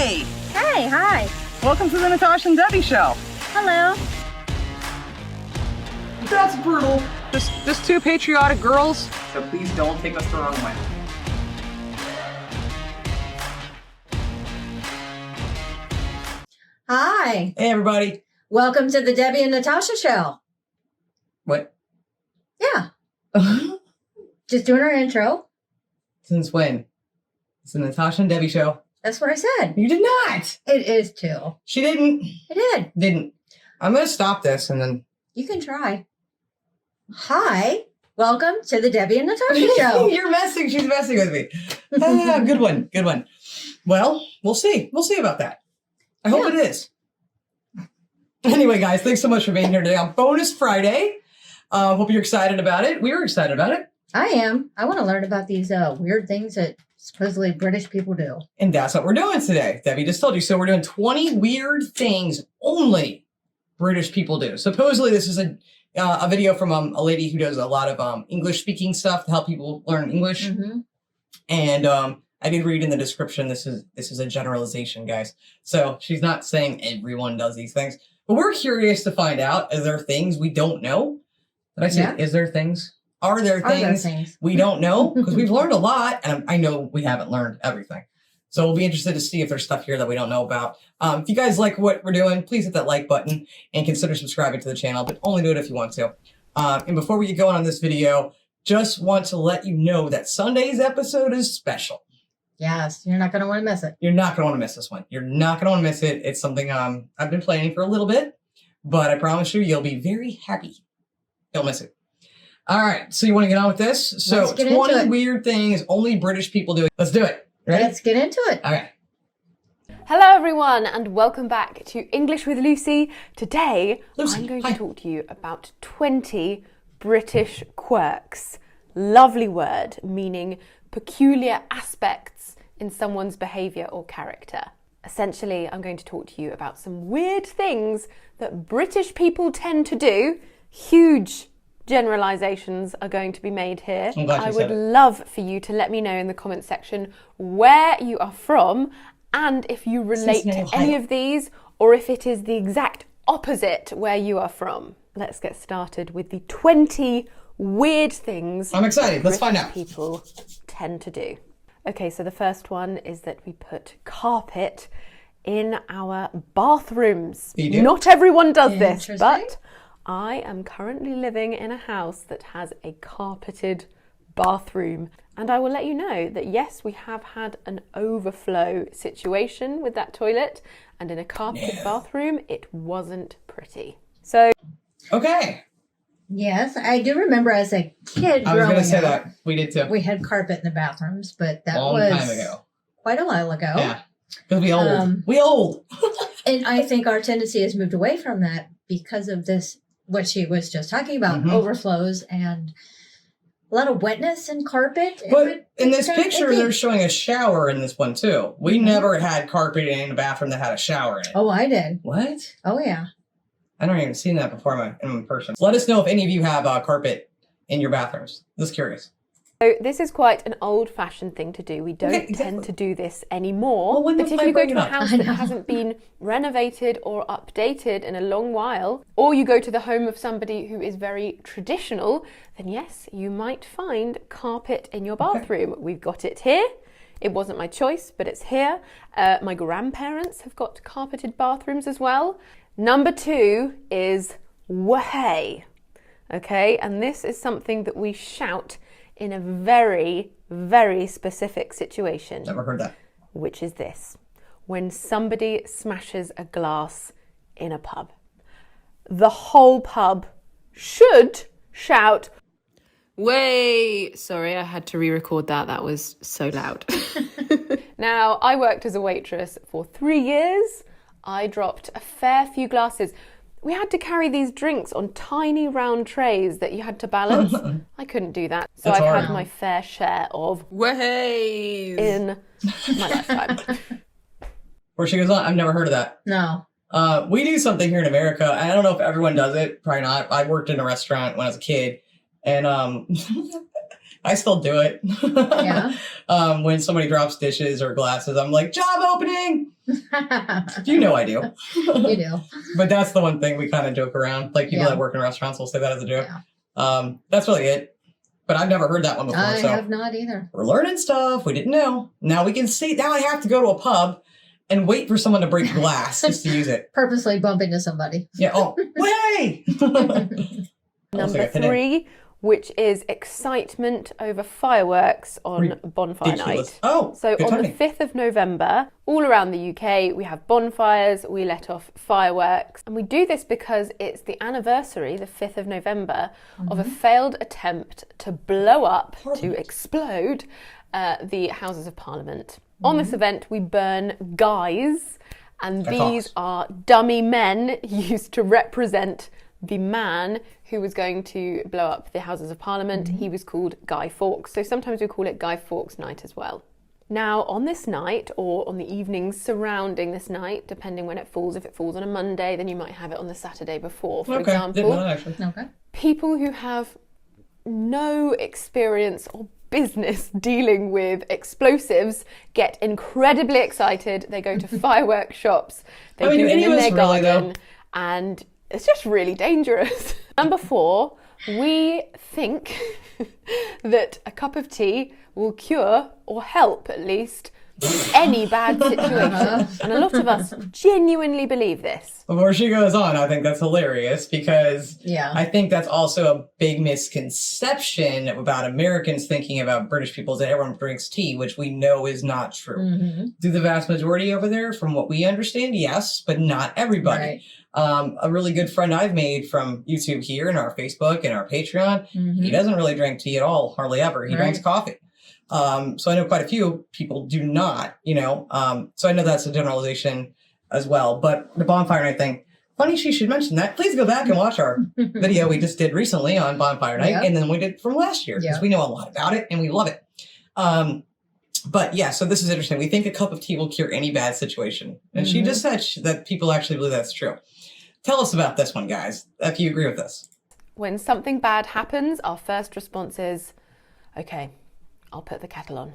Hey! Hey, hi. Welcome to the Natasha and Debbie show. Hello. That's brutal. Just two patriotic girls. So please don't take us the wrong way. Hi. Hey, everybody. Welcome to the Debbie and Natasha show. What? Yeah. Just doing our intro. Since when? It's the Natasha and Debbie show. That's what I said. You did not. It is too. She didn't. I did. Didn't. I'm going to stop this and then... You can try. Hi. Welcome to the Debbie and Natasha show. You're messing. She's messing with me. Good one. Good one. Well, we'll see. We'll see about that. I hope it is. Anyway, guys, thanks so much for being here today on Bonus Friday. Hope you're excited about it. We were excited about it. I am. I want to learn about these weird things that supposedly British people do. And that's what we're doing today. Debbie just told you. So we're doing 20 weird things only British people do. Supposedly this is a video from a lady who does a lot of English speaking stuff to help people learn English. Mm-hmm. And I did read in the description, this is a generalization, guys. So she's not saying everyone does these things. But we're curious to find out, is there things we don't know? Did I say, is there things? Are there things we don't know? Because we've learned a lot, and I know we haven't learned everything. So we'll be interested to see if there's stuff here that we don't know about. If you guys like what we're doing, please hit that like button and consider subscribing to the channel, but only do it if you want to. And before we get going on this video, just want to let you know that Sunday's episode is special. Yes, you're not going to want to miss it. You're not going to want to miss this one. You're not going to want to miss it. It's something I've been planning for a little bit, but I promise you, you'll be very happy. You'll miss it. All right, so you want to get on with this? So 20 weird things only British people do. Let's do it. Ready? Let's get into it. Okay. Hello everyone and welcome back to English with Lucy. Today I'm going to talk to you about 20 British quirks. Lovely word meaning peculiar aspects in someone's behaviour or character. Essentially, I'm going to talk to you about some weird things that British people tend to do. Huge generalizations are going to be made here. I would love for you to let me know in the comment section where you are from and if you relate to any of these or if it is the exact opposite where you are from. Let's get started with the 20 weird things I'm excited. Let's find out. People tend to do. Okay, so the first one is that we put carpet in our bathrooms. Not everyone does this, but I am currently living in a house that has a carpeted bathroom. And I will let you know that yes, we have had an overflow situation with that toilet. And in a carpeted bathroom, it wasn't pretty. So. Okay. Yes, I do remember as a kid growing up. I was going to say that. We did too. We had carpet in the bathrooms, but that was long time ago. Quite a while ago. Yeah. Because we old. We old. And I think our tendency has moved away from that because of this, what she was just talking about, overflows and a lot of wetness in carpet. But in this picture, they're showing a shower in this one too. We never had carpet in a bathroom that had a shower in it. Oh, I did. What? Oh, yeah. I don't even seen that before in person. Let us know if any of you have carpet in your bathrooms. Just curious. So this is quite an old-fashioned thing to do. We don't tend to do this anymore. But if you go to a house that hasn't been renovated or updated in a long while, or you go to the home of somebody who is very traditional, then yes, you might find carpet in your bathroom. We've got it here. It wasn't my choice, but it's here. My grandparents have got carpeted bathrooms as well. Number 2 is "wahey." Okay, and this is something that we shout in a very, very specific situation. Never heard that. Which is this: when somebody smashes a glass in a pub. The whole pub should shout, "Way!" Sorry, I had to re-record that. That was so loud. Now, I worked as a waitress for 3 years. I dropped a fair few glasses. We had to carry these drinks on tiny round trays that you had to balance. I couldn't do that. So I've had my fair share of ways in my lifetime. Where she goes on, I've never heard of that. No. We do something here in America. I don't know if everyone does it. Probably not. I worked in a restaurant when I was a kid. And I still do it. Yeah. When somebody drops dishes or glasses, I'm like, job opening. You know I do. You do. But that's the one thing we kind of joke around. Like people Yeah. that work in restaurants will say that as a joke. Yeah. That's really it. But I've never heard that one before. I So have not either. we're learning stuff we didn't know. Now we can see. Now I have to go to a pub and wait for someone to break glass just to use it. Purposely bump into somebody. Yeah. Oh, hey! Number 3, which is excitement over fireworks on bonfire Ridiculous. night. Oh, So good on timing. the 5th of November, all around the UK, we have bonfires, we let off fireworks. And we do this because it's the anniversary, the 5th of November, of a failed attempt to blow up, to explode the Houses of Parliament. On this event, we burn guys, and these are dummy men used to represent the man who was going to blow up the Houses of Parliament. He was called Guy Fawkes. So sometimes we call it Guy Fawkes Night as well. Now, on this night, or on the evenings surrounding this night, depending when it falls, if it falls on a Monday, then you might have it on the Saturday before, for example. Didn't know that, actually. Okay. People who have no experience or business dealing with explosives get incredibly excited. They go to fireworks shops, they do it in their garden, and it's just really dangerous. Number 4, we think that a cup of tea will cure, or help at least, any bad situation. And a lot of us genuinely believe this. Before she goes on, I think that's hilarious because I think that's also a big misconception about Americans thinking about British people, that everyone drinks tea, which we know is not true. Do the vast majority over there, from what we understand, yes, but not everybody. Right. A really good friend I've made from YouTube here and our Facebook and our Patreon, he doesn't really drink tea at all, hardly ever. He drinks coffee. So I know quite a few people do not, so I know that's a generalization as well. But the bonfire night thing, funny she should mention that. Please go back and watch our video we just did recently on bonfire night, and then we did from last year, because we know a lot about it and we love it. But yeah, so this is interesting. We think a cup of tea will cure any bad situation. And she just said that people actually believe that's true. Tell us about this one, guys, if you agree with this. When something bad happens, our first response is, okay, I'll put the kettle on.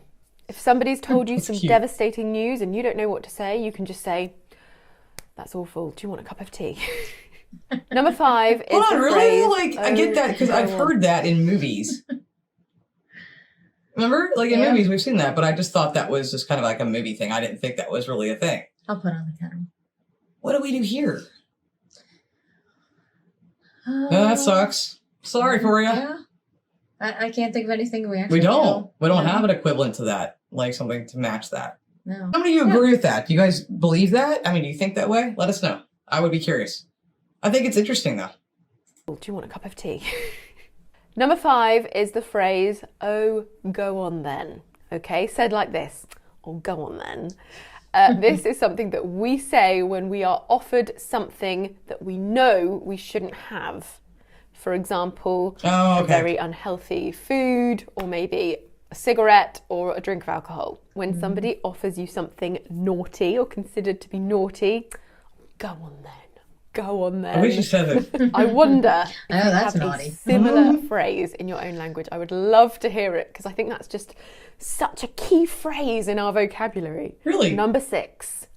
If somebody's told you some devastating news and you don't know what to say, you can just say, that's awful. Do you want a cup of tea? Number 5 is Hold on, the really? phrase, Like, I get that because I've heard that in movies. Remember? Like in movies, we've seen that, but I just thought that was just kind of like a movie thing. I didn't think that was really a thing. I'll put on the kettle. What do we do here? That sucks. Sorry for you. Yeah. I can't think of anything we actually We don't. do. We don't have an equivalent to that, like something to match that. No. How many of you agree with that? Do you guys believe that? I mean, do you think that way? Let us know. I would be curious. I think it's interesting, though. Do you want a cup of tea? Number 5 is the phrase, oh, go on then. Okay, said like this, oh, go on then. This is something that we say when we are offered something that we know we shouldn't have. For example, a very unhealthy food, or maybe a cigarette or a drink of alcohol. When somebody offers you something naughty or considered to be naughty, go on then. Go on then. I wish you said it. I wonder if you that's have naughty. a similar phrase in your own language. I would love to hear it, because I think that's just such a key phrase in our vocabulary. Really? Number 6,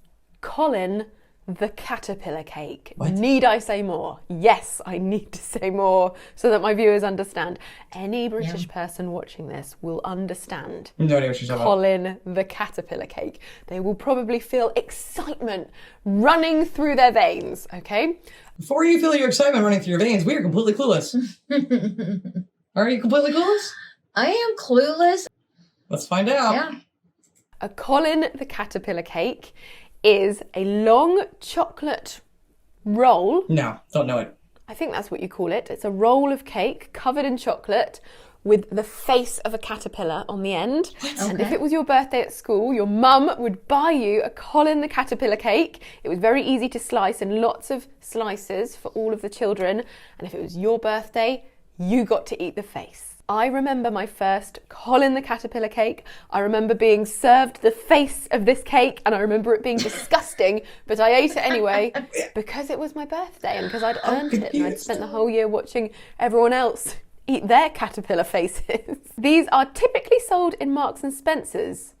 Colin the caterpillar cake. What? Need I say more? Yes, I need to say more so that my viewers understand. Any British person watching this will understand. No idea what you're talking about. Colin the caterpillar cake. They will probably feel excitement running through their veins, okay? Before you feel your excitement running through your veins, we are completely clueless. Are you completely clueless? I am clueless. Let's find out. Yeah. A Colin the caterpillar cake is a long chocolate roll. No, don't know it. I think that's what you call it. It's a roll of cake covered in chocolate with the face of a caterpillar on the end. And if it was your birthday at school, your mum would buy you a Colin the caterpillar cake. It was very easy to slice, and lots of slices for all of the children. And if it was your birthday, you got to eat the face. I remember my first Colin the caterpillar cake. I remember being served the face of this cake, and I remember it being disgusting, but I ate it anyway because it was my birthday and because I'd earned it, and I'd spent the whole year watching everyone else eat their caterpillar faces. These are typically sold in Marks and Spencer's,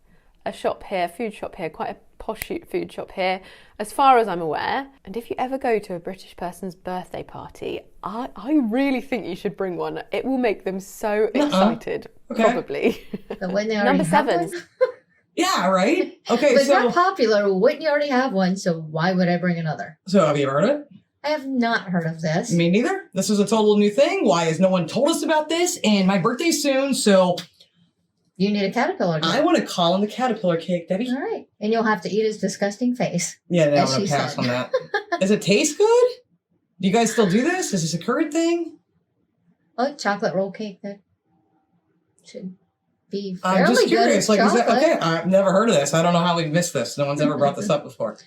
a shop here, food shop here, quite a posh food shop here, as far as I'm aware. And if you ever go to a British person's birthday party, I really think you should bring one. It will make them so excited, probably. But when they Number 7. Yeah, right? Okay, but so... not popular. Wouldn't you already have one, so why would I bring another? So have you heard of it? I have not heard of this. Me neither. This is a total new thing. Why has no one told us about this? And my birthday's soon, so... You need a caterpillar cake. I want to call him the caterpillar cake, Debbie. All right. And you'll have to eat his disgusting face. Yeah, no, I'm as going to she pass said. on that. Does it taste good? Do you guys still do this? Is this a current thing? Oh, chocolate roll cake that should be I'm fairly just curious. good. Like, is that Chocolate. okay? I've never heard of this. I don't know how we've missed this. No one's ever brought this up before.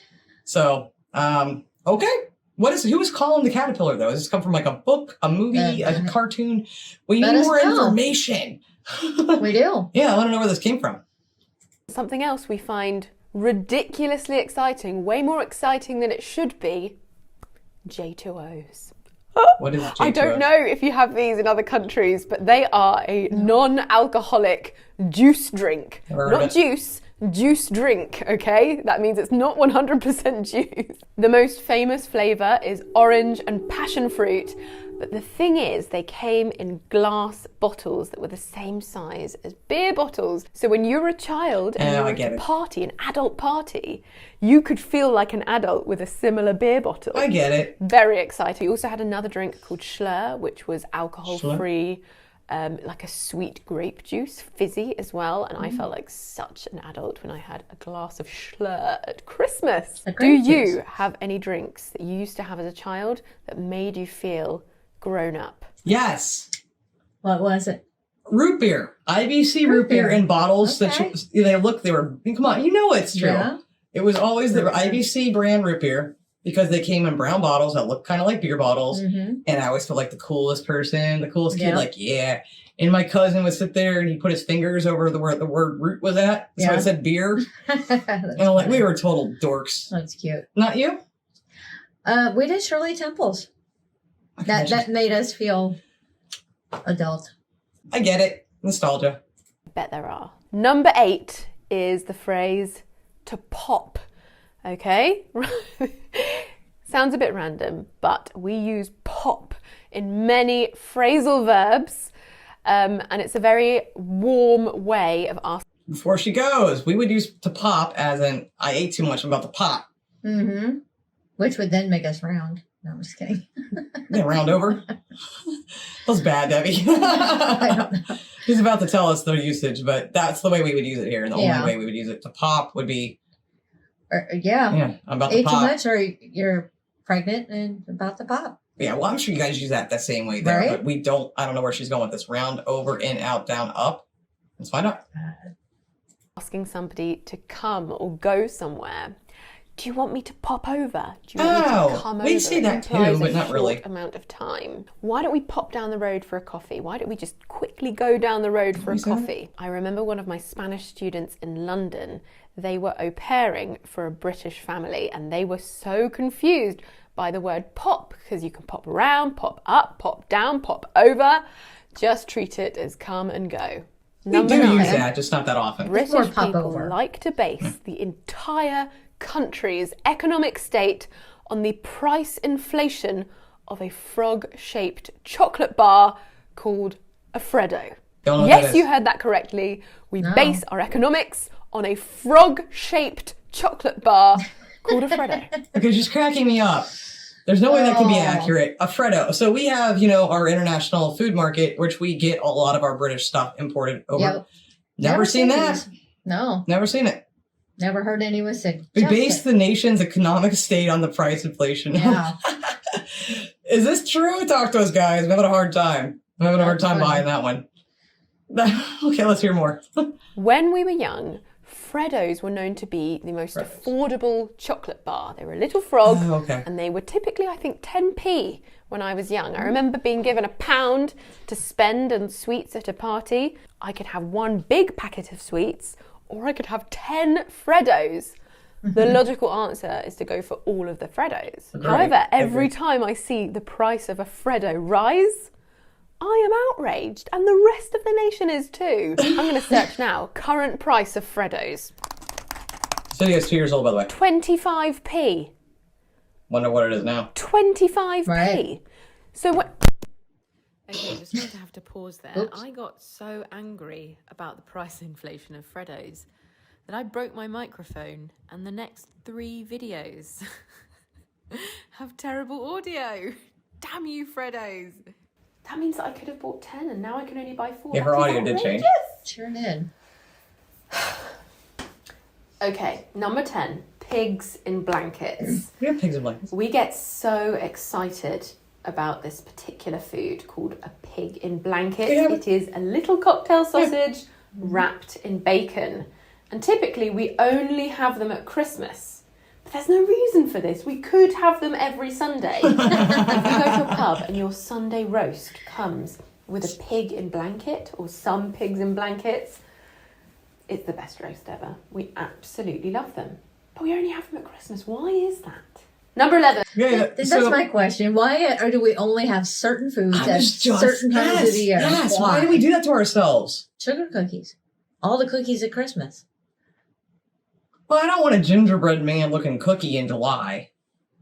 So, okay. Who is calling the caterpillar though? Does this come from like a book, a movie, a cartoon? We let need us more know. information. We do. Yeah, I want to know where this came from. Something else we find ridiculously exciting, way more exciting than it should be, J2Os. What is J2Os? I don't know if you have these in other countries, but they are a non-alcoholic juice drink. Never heard of Not it. juice drink, okay? That means it's not 100% juice. The most famous flavour is orange and passion fruit, but the thing is they came in glass bottles that were the same size as beer bottles. So when you were a child and you were at a party, an adult party, you could feel like an adult with a similar beer bottle. I get it. Very exciting. We also had another drink called Schlur, which was alcohol-free, like a sweet grape juice, fizzy as well. And I felt like such an adult when I had a glass of Schlur at Christmas. Do you have any drinks that you used to have as a child that made you feel grown up? Yes. What was it? Root beer. IBC root beer in bottles. Okay. They were, come on, you know it's true. Yeah. It was always the IBC brand root beer because they came in brown bottles that looked kind of like beer bottles. Mm-hmm. And I always felt like the coolest person, the coolest kid, Yeah. like, yeah. And my cousin would sit there and he put his fingers over where the word root was at. So Yeah. it said beer. And I'm like, we were total dorks. That's cute. Not you? We did Shirley Temples. That made us feel adult. I get it. Nostalgia. I bet there are. Number 8 is the phrase to pop. Okay? Sounds a bit random, but we use pop in many phrasal verbs, and it's a very warm way of asking. Before she goes, we would use to pop as in, I ate too much, I'm about to pop. Mm-hmm. Which would then make us round. No, I'm just kidding. Yeah, round over. That was bad, Debbie. I don't know. He's about to tell us the usage, but that's the way we would use it here. And the Yeah. only way we would use it to pop would be, Yeah. I'm about to Ate too pop. much or you're pregnant and about to pop. Yeah, well, I'm sure you guys use that the same way there, Right. but we don't. I don't know where she's going with this. Round, over, in, out, down, up. Let's find out. Asking somebody to come or go somewhere. Do you want me to pop over? Do you want me to come over? We say that too, Implies but a not really. short amount of time. Why don't we pop down the road for a coffee? Why don't we just quickly go down the road for a coffee? I remember one of my Spanish students in London, they were au pairing for a British family and they were so confused by the word pop because you can pop around, pop up, pop down, pop over. Just treat it as come and go. We do use that, just not that often. British pop people over. like to base the entire country's economic state on the price inflation of a frog-shaped chocolate bar called a Freddo. Don't know what that Yes, is. you heard that correctly. We base our economics on a frog-shaped chocolate bar called a Freddo. Okay, she's cracking me up. There's no way that can be accurate. A Freddo. So we have, our international food market, which we get a lot of our British stuff imported over. Yep. Never seen that. No. Never seen it. Never heard anyone say. We base the nation's economic state on the price inflation. Yeah. Is this true? Talk to us, guys. I'm having a hard time. I'm having a hard time buying that one. Okay, let's hear more. When we were young, Freddos were known to be the most affordable chocolate bar. They were a little frog, and they were typically, I think, 10p when I was young. I remember being given £1 to spend on sweets at a party. I could have one big packet of sweets, or I could have 10 Freddos. The logical answer is to go for all of the Freddos. Agreed. However, every time I see the price of a Freddo rise, I am outraged, and the rest of the nation is too. I'm going to search now. Current price of Freddos. This video is 2 years old, by the way. 25p. Wonder what it is now. 25p. Right. So what? Okay, just going to have to pause there. Oops. I got so angry about the price inflation of Freddos that I broke my microphone, and the next 3 videos have terrible audio. Damn you, Freddos. That means that I could have bought 10 and now I can only buy 4. Yeah, her That is audio did change. outrageous. Sure did. Okay, number 10. Pigs in blankets. We have pigs in blankets. We get so excited about this particular food called a pig in blankets. Yeah. It is a little cocktail sausage wrapped in bacon. And typically we only have them at Christmas. But there's no reason for this. We could have them every Sunday. If you go to a pub and your Sunday roast comes with a pig in blanket or some pigs in blankets, it's the best roast ever. We absolutely love them. But we only have them at Christmas. Why is that? Number 11. Yeah, That's my question. Why or do we only have certain foods at certain times of the year? Yes, why do we do that to ourselves? Sugar cookies. All the cookies at Christmas. Well, I don't want a gingerbread man looking cookie in July.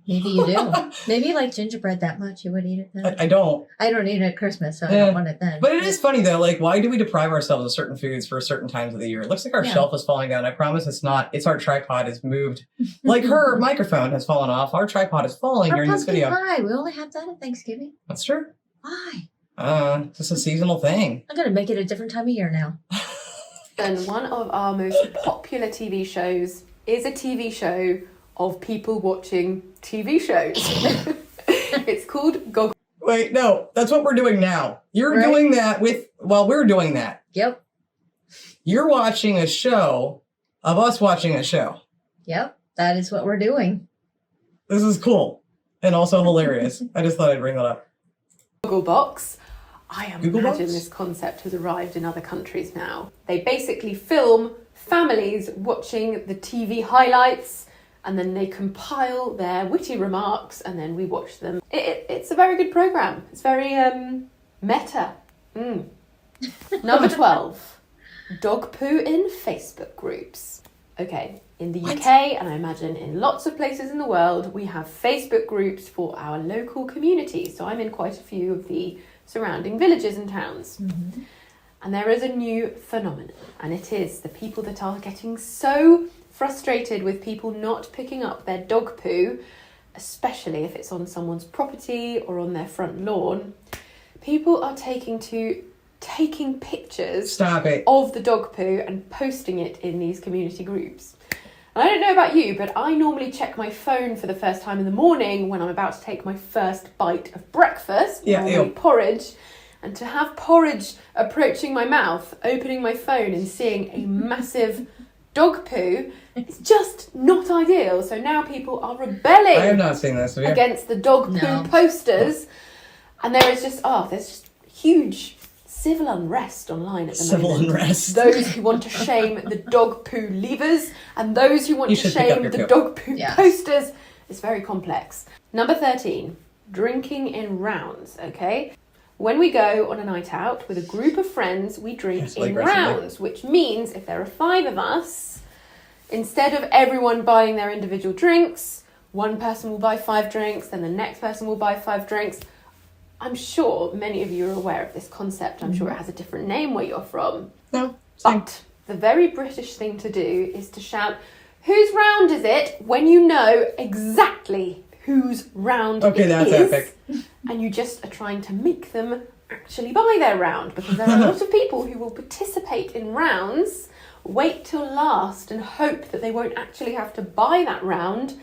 Maybe you do. Maybe you like gingerbread that much, you would eat it then. I don't. I don't eat it at Christmas, so I Yeah. don't want it then. But it is funny though, like why do we deprive ourselves of certain foods for certain times of the year? It looks like our Yeah. shelf is falling down. I promise it's not. It's our tripod is moved. Like her microphone has fallen off. Our tripod is falling Our during this pumpkin video. pie. We only have that at Thanksgiving. That's true. Why? Just a seasonal thing. I'm gonna make it a different time of year now. And one of our most popular TV shows is a TV show of people watching TV shows. It's called Gog. Wait, no, that's what we're doing now. You're Right. doing that while we're doing that. Yep. You're watching a show of us watching a show. Yep. That is what we're doing. This is cool and also hilarious. I just thought I'd bring that up. Gogglebox. I Google imagine Box? this concept has arrived in other countries now. They basically film families watching the TV highlights and then they compile their witty remarks and then we watch them. It's a very good programme. It's very meta. Number 12. Dog poo in Facebook groups. Okay, in the UK, and I imagine in lots of places in the world, we have Facebook groups for our local community. So I'm in quite a few of the surrounding villages and towns. Mm-hmm. And there is a new phenomenon, and it is the people that are getting so frustrated with people not picking up their dog poo, especially if it's on someone's property or on their front lawn. People are taking pictures Stop it. of the dog poo and posting it in these community groups. And I don't know about you, but I normally check my phone for the first time in the morning when I'm about to take my first bite of breakfast, Yeah, normally ew. porridge. And to have porridge approaching my mouth, opening my phone and seeing a massive dog poo, it's just not ideal. So now people are rebelling I have not seen this. Have you? against the dog poo No. posters. And there is just, there's just huge civil unrest online at the Civil moment. unrest. Those who want to shame the dog poo leavers and those who want You to should pick up shame your the poop. dog poo Yes. posters. It's very complex. Number 13, drinking in rounds, okay? When we go on a night out with a group of friends, we drink Yes, like in recently. rounds, which means if there are 5 of us, instead of everyone buying their individual drinks, one person will buy 5 drinks, then the next person will buy 5 drinks. I'm sure many of you are aware of this concept. I'm sure it has a different name where you're from. No. Same. But the very British thing to do is to shout, "Whose round is it?" when you know exactly whose round Okay, it that's is. epic. And you just are trying to make them actually buy their round, because there are a lot of people who will participate in rounds, wait till last and hope that they won't actually have to buy that round,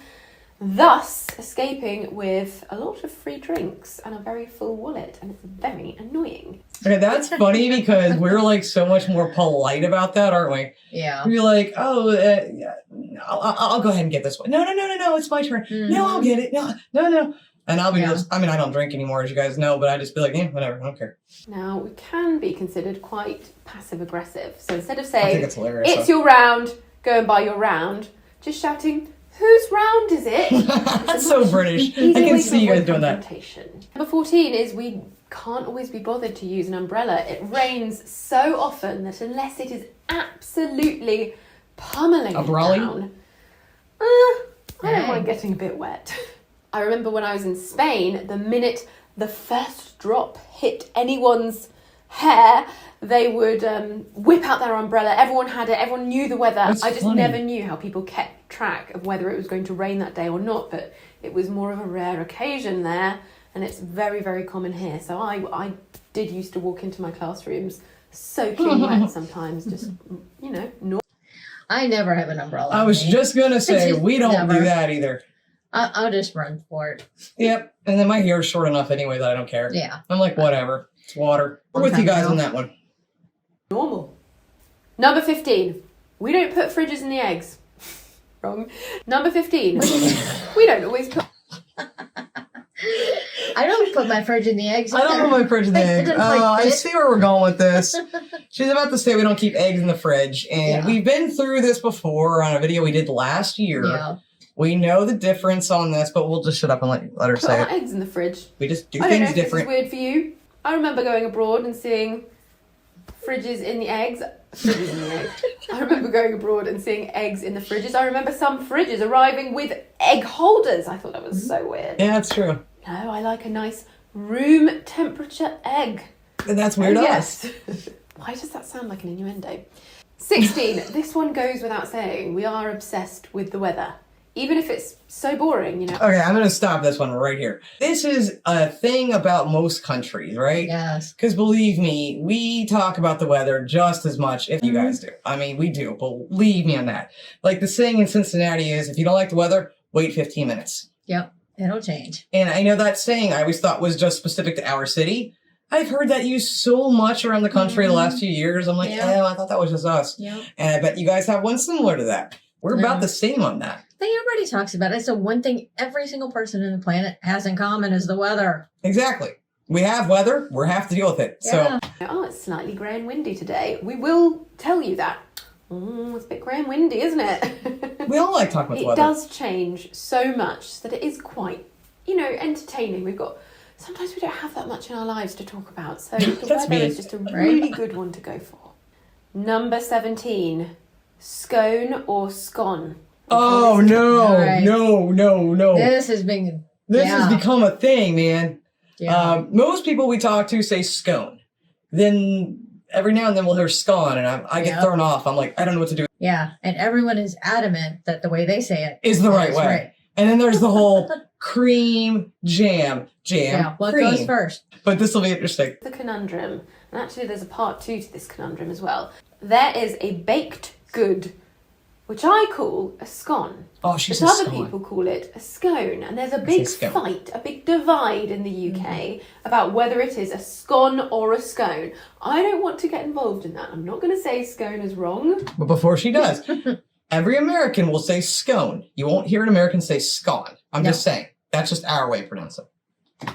thus escaping with a lot of free drinks and a very full wallet, and it's very annoying. Okay, that's funny because we're like so much more polite about that, aren't we? Yeah. We're like, yeah, I'll go ahead and get this one. No, it's my turn. No, I'll get it. No. And I'll be Yeah. I mean, I don't drink anymore, as you guys know, but I just be like, whatever, I don't care. Now, we can be considered quite passive-aggressive. So instead of I think saying, it's hilarious. "It's your round, go and buy your round," just shouting, Whose round is it? That's so British. I Easy can way to see you guys avoid doing that. confrontation. Number 14 is we can't always be bothered to use an umbrella. It rains so often that unless it is absolutely pummeling it down, I don't mind getting a bit wet. I remember when I was in Spain, the minute the first drop hit anyone's hair, they would whip out their umbrella. Everyone had it. Everyone knew the weather. That's I just funny. never knew how people kept track of whether it was going to rain that day or not, but it was more of a rare occasion there, and it's very, very common here. So I did used to walk into my classrooms soaking wet sometimes, just, you know, I never have an umbrella. I was just going to say, we don't do Never. that either. I'll just run for it. Yep. And then my hair is short enough anyway that I don't care. Yeah. I'm like, whatever. It's water. We're with you guys on that one. normal. Number 15, we don't put fridges in the eggs. Wrong. Number 15, we don't always put... I don't put my fridge in the eggs. I don't put my fridge in the It egg. doesn't, Oh, like, I fit. see where we're going with this. She's about to say we don't keep eggs in the fridge. And Yeah. we've been through this before on a video we did last year. Yeah. We know the difference on this, but we'll just shut up and let her Put say our it. eggs in the fridge. We just do I don't know things if this is different. weird for you. I remember going abroad and seeing fridges in the eggs. Fridges in the eggs. I remember going abroad and seeing eggs in the fridges. I remember some fridges arriving with egg holders. I thought that was so weird. Yeah, that's true. No, I like a nice room temperature egg. And that's weird Oh, to us. yes. Why does that sound like an innuendo? 16. This one goes without saying. We are obsessed with the weather. Even if it's so boring, you know. Okay, I'm going to stop this one right here. This is a thing about most countries, right? Yes. Because believe me, we talk about the weather just as much if you guys do. I mean, we do. Believe me on that. Like the saying in Cincinnati is, if you don't like the weather, wait 15 minutes. Yep. It'll change. And I know that saying I always thought was just specific to our city. I've heard that used so much around the country the last few years. I'm like, Yeah. oh, I thought that was just us. Yep. And I bet you guys have one similar to that. We're Yeah. about the same on that. I think everybody talks about it. So one thing every single person on the planet has in common is the weather. Exactly. We have weather. We have to deal with it. Yeah. Oh, it's slightly grey and windy today. We will tell you that. It's a bit grey and windy, isn't it? So we all like talking about the It weather. does change so much that it is quite, you know, entertaining. Sometimes we don't have that much in our lives to talk about, so the That's weather me. is just a really good one to go for. Number 17, scone or scone. Oh, no, All right. no. This has been. This yeah. has become a thing, man. Yeah. Most people we talk to say scone. Then every now and then we'll hear scone, and I get Yeah. thrown off. I'm like, I don't know what to do. Yeah. And everyone is adamant that the way they say it Is the right is way. right. And then there's the whole cream, jam, Yeah. What cream. goes first? But this will be interesting. The conundrum, and actually there's a part 2 to this conundrum as well. There is a baked good, which I call a scone. Oh, she's But a other scone. people call it a scone, and there's a say big scone. fight, a big divide in the UK about whether it is a scone or a scone. I don't want to get involved in that. I'm not going to say scone is wrong. But before she does, every American will say scone. You won't hear an American say scone. I'm just saying. That's just our way of pronouncing it.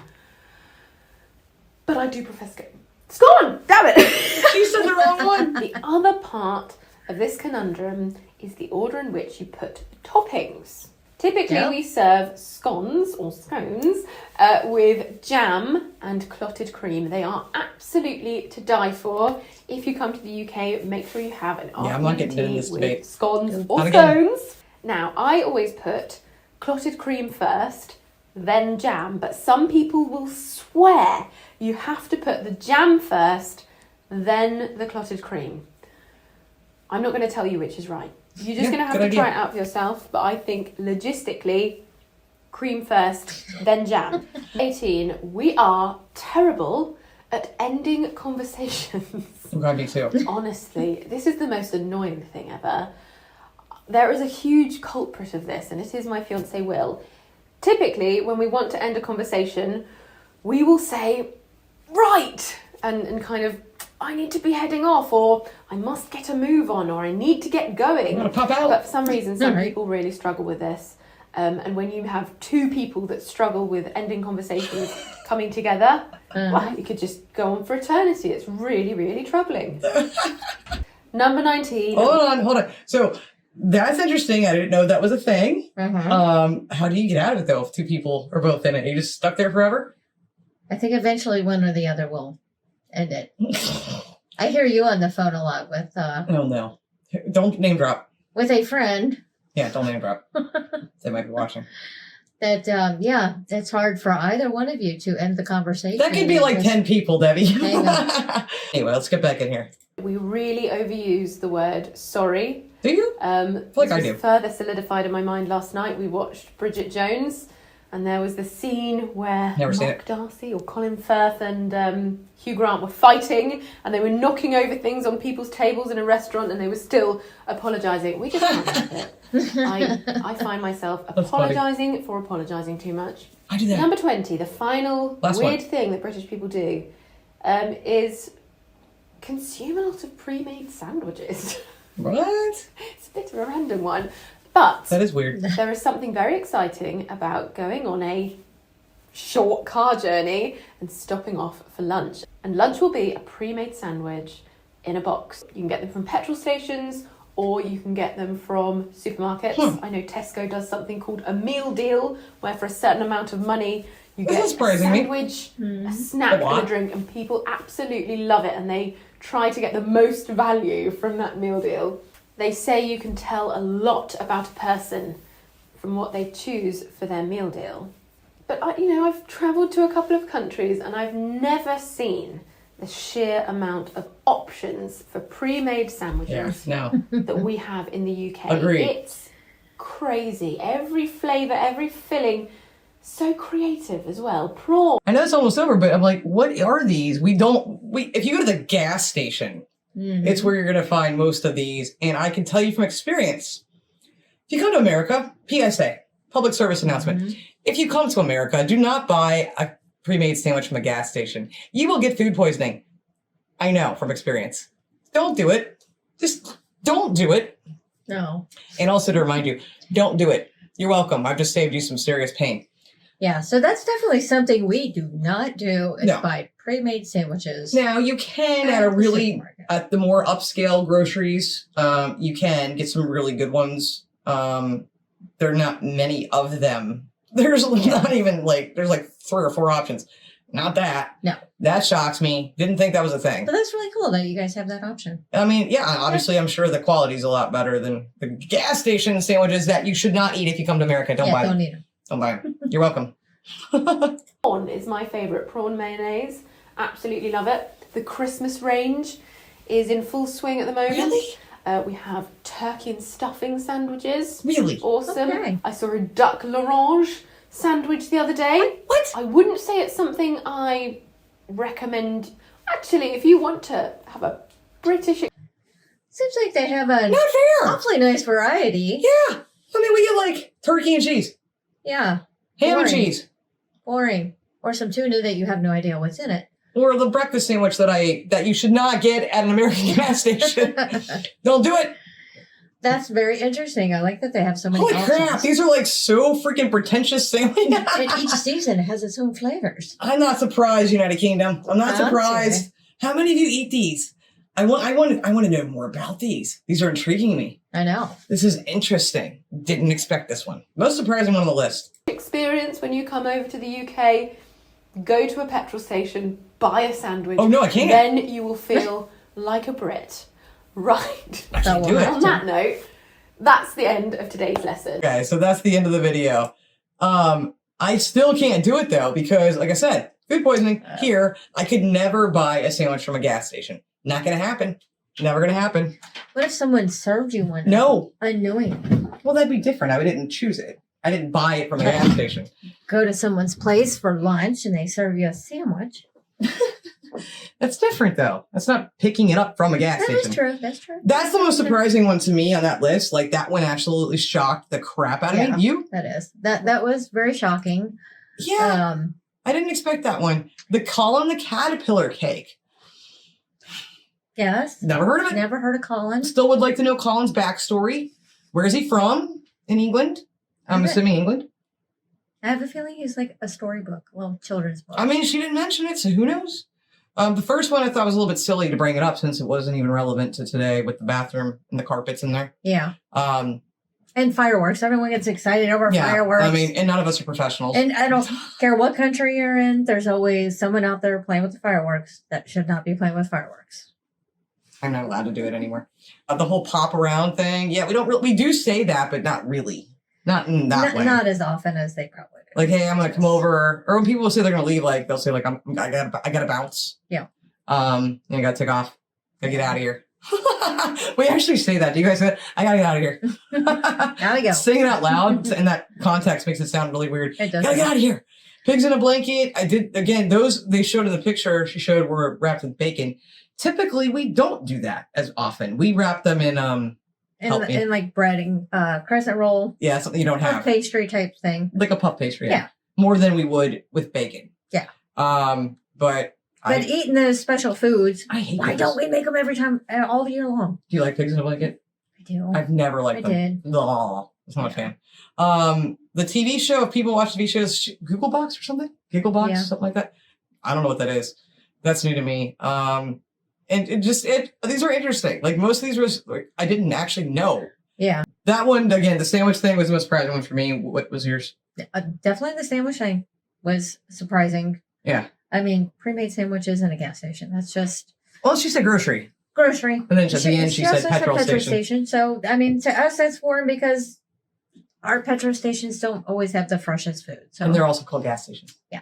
But I do prefer scone. Scone! Damn it! She said the wrong one. The other part of this conundrum is the order in which you put toppings. Typically, Yep. we serve scones or scones with jam and clotted cream. They are absolutely to die for. If you come to the UK, make sure you have an Yeah, I'm not getting into this with debate. scones or Not again. scones. Now, I always put clotted cream first, then jam, but some people will swear you have to put the jam first, then the clotted cream. I'm not going to tell you which is right. You're just Yeah, going to have good to try idea. it out for yourself, but I think logistically, cream first, then jam. 18, we are terrible at ending conversations. I'm glad me too. Honestly, this is the most annoying thing ever. There is a huge culprit of this, and it is my fiance Will. Typically, when we want to end a conversation, we will say, right, and kind of, I need to be heading off, or I must get a move on, or I need to get going. I'm gonna pop out. But for some reason, some Alright. people really struggle with this. And when you have two people that struggle with ending conversations coming together, well, you could just go on for eternity. It's really, really troubling. Number 19. Hold on. So That's interesting. I didn't know that was a thing. Mm-hmm. How do you get out of it though if two people are both in it? Are you just stuck there forever? I think eventually one or the other will end it. I hear you on the phone a lot with Oh no. Don't name drop. with a friend Yeah, don't name drop. They might be watching. that it's hard for either one of you to end the conversation. That could be like 10 people, Debbie. Hang Anyway, let's get back in here. We really overuse the word sorry. Do you? This I was do. further solidified in my mind last night. We watched Bridget Jones, and there was the scene where Never seen Mark it. Darcy or Colin Firth and Hugh Grant were fighting, and they were knocking over things on people's tables in a restaurant, and they were still apologising. We just can't have it. I find myself That's funny. apologising for apologising too much. I do that. Number 20, the final Last weird one. thing that British people do is consume a lot of pre-made sandwiches. What? It's a bit of a random one, but That is weird. there is something very exciting about going on a short car journey and stopping off for lunch. And lunch will be a pre-made sandwich in a box. You can get them from petrol stations or you can get them from supermarkets. I know Tesco does something called a meal deal where for a certain amount of money you This get is a surprising me. sandwich, a snack A what? and a drink, and people absolutely love it and they try to get the most value from that meal deal. They say you can tell a lot about a person from what they choose for their meal deal. But I've travelled to a couple of countries and I've never seen the sheer amount of options for pre-made sandwiches No. that we have in the UK. Agreed. It's crazy. Every flavour, every filling, so creative as well. Prawn. I know it's almost over, but I'm like, what are these? If you go to the gas station, it's where you're going to find most of these. And I can tell you from experience, if you come to America, PSA, public service announcement. If you come to America, do not buy a pre-made sandwich from a gas station. You will get food poisoning. I know from experience. Don't do it. Just don't do it. No. And also to remind you, don't do it. You're welcome. I've just saved you some serious pain. Yeah, so that's definitely something we do not do is No. buy pre-made sandwiches. Now you can at a the really supermarket. at the more upscale groceries, you can get some really good ones. There are not many of them. There's not even there's 3 or 4 options. Not that. No. That shocks me. Didn't think that was a thing. But that's really cool that you guys have that option. I mean, yeah, obviously I'm sure the quality's a lot better than the gas station sandwiches that you should not eat if you come to America. Don't buy don't them. need them. Don't buy them. You're welcome. Prawn is my favourite. Prawn mayonnaise. Absolutely love it. The Christmas range is in full swing at the moment. Really? We have turkey and stuffing sandwiches. Really? Awesome. Okay. I saw a duck l'orange sandwich the other day. What? I wouldn't say it's something I recommend. Actually, if you want to have a British... Seems like they have a Not fair. awfully nice variety. Yeah. I mean, we get turkey and cheese, Yeah. ham and Boring. cheese. Boring. Or some tuna that you have no idea what's in it. Or the breakfast sandwich that you should not get at an American gas station. Don't do it. That's very interesting. I like that they have so many Holy options. crap. These are so freaking pretentious sandwiches. And each season has its own flavors. I'm not surprised, United Kingdom. I'm not I'm surprised. How many of you eat these? I want to know more about these. These are intriguing me. I know. This is interesting. Didn't expect this one. Most surprising one on the list. Experience when you come over to the UK, go to a petrol station, buy a sandwich. Oh, no, I can't. Then you will feel like a Brit. Right. I can't will do have On it. that note, that's the end of today's lesson. Okay, so that's the end of the video. I still can't do it though, because like I said, food poisoning here. I could never buy a sandwich from a gas station. Not gonna happen. Never gonna happen. What if someone served you one? No. Unknowingly. Well, that'd be different. I didn't choose it. I didn't buy it from a gas station. Go to someone's place for lunch and they serve you a sandwich. That's different though. That's not picking it up from a gas That station. is true. That's true. That's the most surprising one to me on that list. That one absolutely shocked the crap out of Yeah. me. You? That is. That was very shocking. Yeah. I didn't expect that one. The Colin the Caterpillar cake. Yes. Never heard of it. Never heard of Colin. Still would like to know Colin's backstory. Where is he from? In England? I'm Okay. assuming England. I have a feeling he's like a storybook, well, children's book. I mean, she didn't mention it, so who knows? The first one I thought was a little bit silly to bring it up since it wasn't even relevant to today with the bathroom and the carpets in there. Yeah. Um, And fireworks. Everyone gets excited over fireworks. I mean, and none of us are professionals. And I don't care what country you're in, there's always someone out there playing with the fireworks that should not be playing with fireworks. I'm not allowed to do it anymore. The whole pop around thing. Yeah, we do say that, but not really. Not in that way. Not as often as they probably do. Like, hey, I'm gonna come over, or when people say they're gonna leave, like they'll say, like, I gotta bounce. Yeah. I gotta take off. Gotta get out of here. We actually say that. Do you guys say that? I gotta get out of here. Now we go. Saying it out loud in that context makes it sound really weird. It does. Gotta get out of here. Pigs in a blanket. I did again. Those they showed in the picture she showed were wrapped in bacon. Typically, we don't do that as often. We wrap them in in like breading, crescent roll. Yeah, something you don't have. Puff pastry type thing. Like a puff pastry. Yeah. More than we would with bacon. Yeah. But eating those special foods, I hate why those. don't we make them every time, all year long? Do you like pigs in a blanket? I do. I've never liked them. I did. No, I'm not a fan. The TV show, if people watch TV shows, Googlebox or something? Gigglebox, Yeah. something like that. I don't know what that is. That's new to me. And these are interesting. Like most of these was like, I didn't actually know. Yeah. That one, again, the sandwich thing was the most surprising one for me. What was yours? Definitely the sandwich thing was surprising. Yeah. I mean, pre-made sandwiches in a gas station. That's just Well, she said grocery. grocery. And then at the end, she said also petrol station. So, I mean, to us, that's foreign because our petrol stations don't always have the freshest food. So, And they're also called gas stations. Yeah.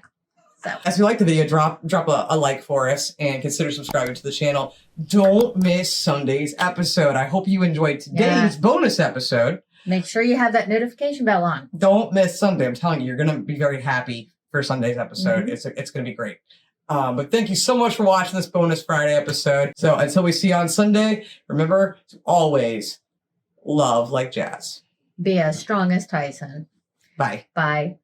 So, As you like the video, drop a like for us and consider subscribing to the channel. Don't miss Sunday's episode. I hope you enjoyed today's bonus episode. make sure you have that notification bell on. Don't miss Sunday. I'm telling you, you're going to be very happy for Sunday's episode. Mm-hmm. It's going to be great. But thank you so much for watching this bonus Friday episode. So until we see you on Sunday, remember to always love like jazz. Be as strong as Tyson. Bye. Bye.